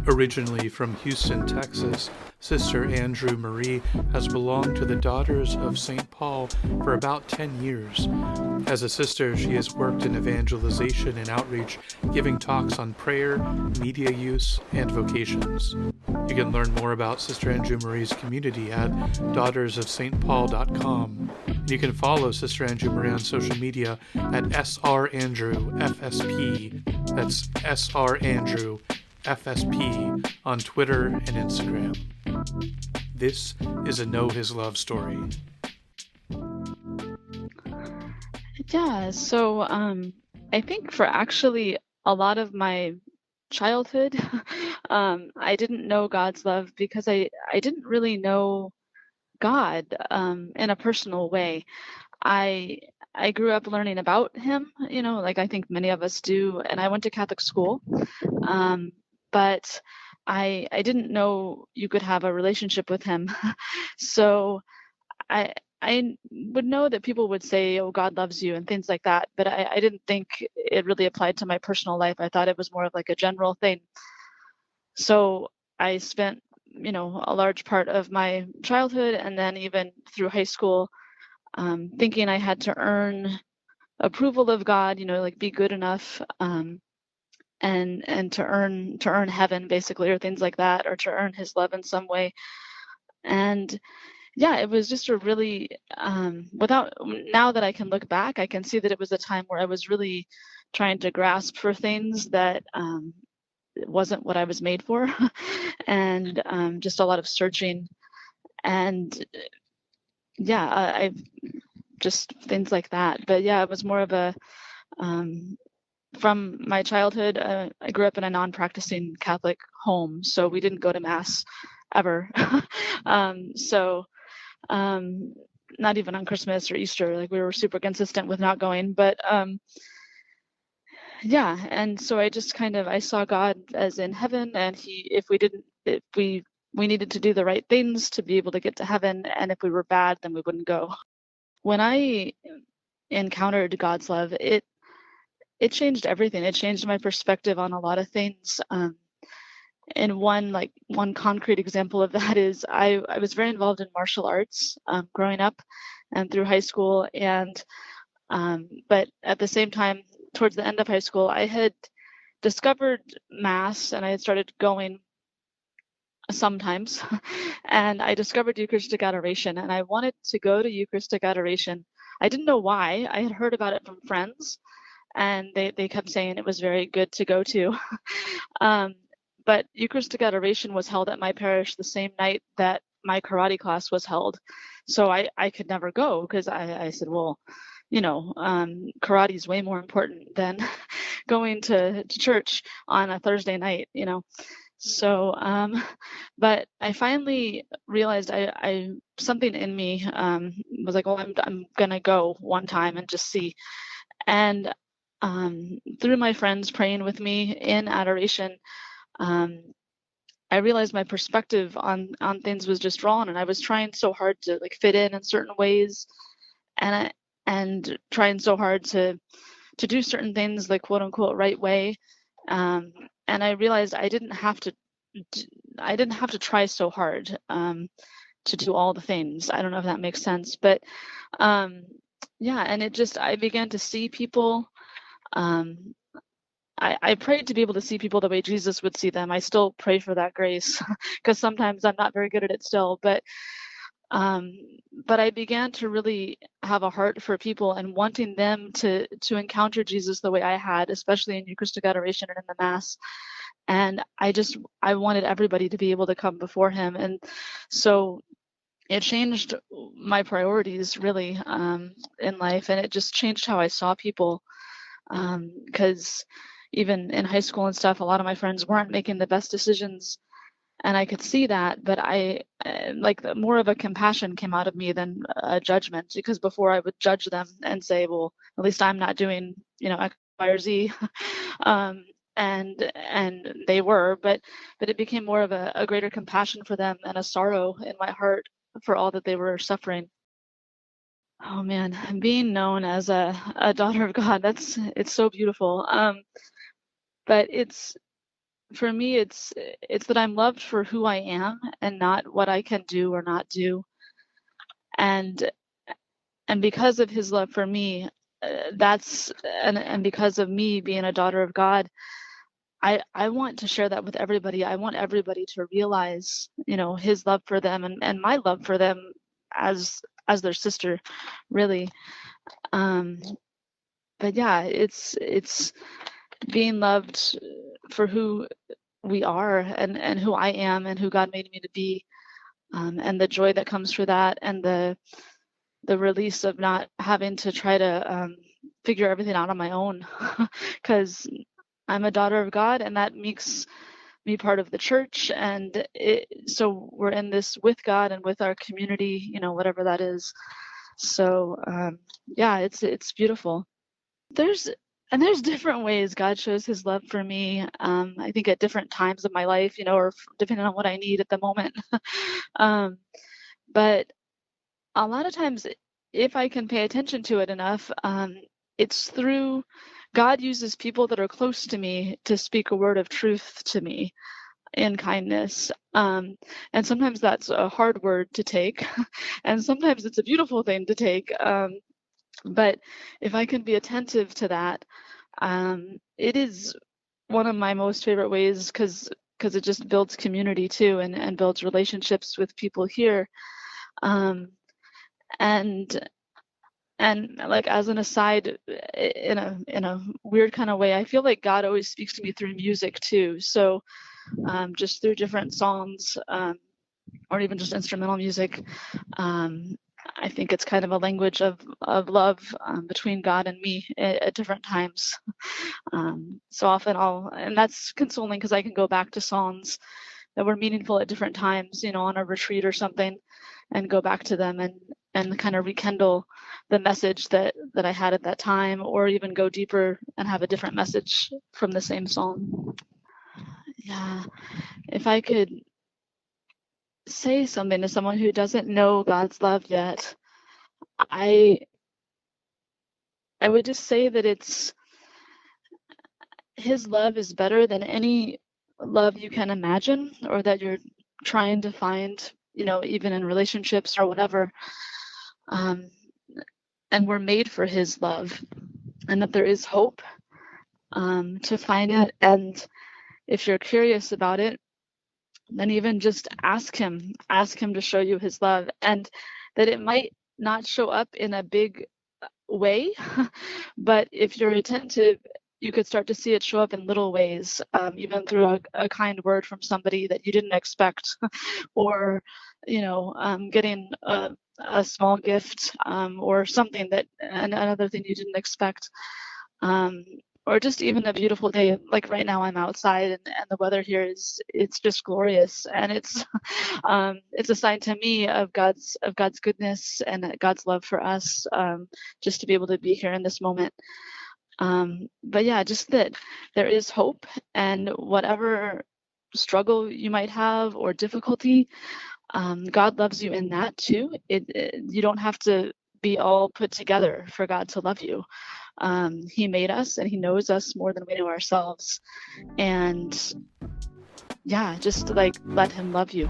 Originally from Houston, Texas, Sister Andrew Marie has belonged to the Daughters of St. Paul for about 10 years. As a sister, she has worked in evangelization and outreach, giving talks on prayer, media use, and vocations. You can learn more about Sister Andrew Marie's community at daughtersofstpaul.com. And you can follow Sister Andrew Marie on social media at srandrewfsp. That's srandrew FSP on Twitter and Instagram. This is a Know His Love story. Yeah, so I think for actually a lot of my childhood, I didn't know God's love because I didn't really know God in a personal way. I I grew up learning about him, like I think many of us do, and I went to Catholic school, um, but I didn't know you could have a relationship with him. So I I would know that people would say, "Oh, God loves you," and things like that, but I didn't think it really applied to my personal life. I thought it was more of like a general thing. So I spent, a large part of my childhood and then even through high school, thinking I had to earn approval of God, like be good enough, and to earn heaven basically, or things like that, or to earn His love in some way. And yeah, it was just a really without now that I can look back, I can see that it was a time where I was really trying to grasp for things that it wasn't what I was made for, and just a lot of searching, and yeah, I've just things like that. But yeah, it was more of a um, from my childhood. I grew up in a non-practicing Catholic home, so we didn't go to mass ever. So um, not even on Christmas or Easter. Like we were super consistent with not going. But yeah, and so I just I saw God as in heaven, and if we needed to do the right things to be able to get to heaven, and if we were bad, then we wouldn't go. When I encountered God's love, it changed everything. It changed my perspective on a lot of things. And one concrete example of that is I was very involved in martial arts growing up and through high school, and but at the same time, towards the end of high school, I had discovered mass and I had started going sometimes, and I discovered Eucharistic adoration, and I wanted to go to Eucharistic adoration. I didn't know why. I had heard about it from friends, and they kept saying it was very good to go to. um, but Eucharistic adoration was held at my parish the same night that my karate class was held. So I could never go because I said, well, karate is way more important than going to church on a Thursday night. So, but I finally realized I something in me was like, well, I'm gonna go one time and just see. And through my friends praying with me in adoration, um, I realized my perspective on things was just wrong, and I was trying so hard to like fit in certain ways, and and trying so hard to do certain things like quote unquote right way, um, and I realized I didn't have to try so hard to do all the things. I don't know if that makes sense, but um, yeah, and I began to see people. Um, I prayed to be able to see people the way Jesus would see them. I still pray for that grace because sometimes I'm not very good at it still. Um, but I began to really have a heart for people and wanting them to encounter Jesus the way I had, especially in Eucharistic adoration and in the Mass. And I wanted everybody to be able to come before Him, and so it changed my priorities really in life, and it just changed how I saw people. Because even in high school and stuff, a lot of my friends weren't making the best decisions, and I could see that. But more of a compassion came out of me than a judgment, because before I would judge them and say, well, at least I'm not doing, X, Y, or Z. um, and they were, but it became more of a greater compassion for them and a sorrow in my heart for all that they were suffering. Oh man, being known as a daughter of God, it's so beautiful. But it's for me, it's that I'm loved for who I am and not what I can do or not do. And because of his love for me, that's and because of me being a daughter of God, I want to share that with everybody. I want everybody to realize, his love for them and my love for them as their sister, really. Um, but yeah, it's being loved for who we are and who I am and who God made me to be, and the joy that comes for that, and the release of not having to try to figure everything out on my own, because I'm a daughter of God, and that makes me part of the church, and so we're in this with God and with our community, whatever that is. So yeah, it's beautiful. There's there's different ways God shows his love for me. I think at different times of my life, or depending on what I need at the moment. um, but a lot of times, if I can pay attention to it enough, it's through God uses people that are close to me to speak a word of truth to me in kindness. And sometimes that's a hard word to take, and sometimes it's a beautiful thing to take. But if I can be attentive to that, it is one of my most favorite ways, because it just builds community too, and builds relationships with people here. Um, and like, as an aside, in a weird kind of way, I feel like God always speaks to me through music too. So just through different songs, or even just instrumental music. I think it's kind of a language of love, between God and me at different times. So often and that's consoling, because I can go back to songs that were meaningful at different times, on a retreat or something, and go back to them and kind of rekindle the message that I had at that time, or even go deeper and have a different message from the same song. Yeah, if I could say something to someone who doesn't know God's love yet, I would just say that his love is better than any love you can imagine, or that you're trying to find, even in relationships or whatever. And we're made for his love, and that there is hope to find it. And if you're curious about it, then even just ask him to show you his love, and that it might not show up in a big way, but if you're attentive, you could start to see it show up in little ways, even through a kind word from somebody that you didn't expect, or getting a small gift, or something another thing you didn't expect, or just even a beautiful day. Like right now, I'm outside, and the weather here it's just glorious, and it's it's a sign to me of God's goodness and God's love for us, just to be able to be here in this moment. But yeah, just that there is hope, and whatever struggle you might have or difficulty, God loves you in that too. You don't have to be all put together for God to love you. He made us, and he knows us more than we know ourselves. And yeah, just like let him love you.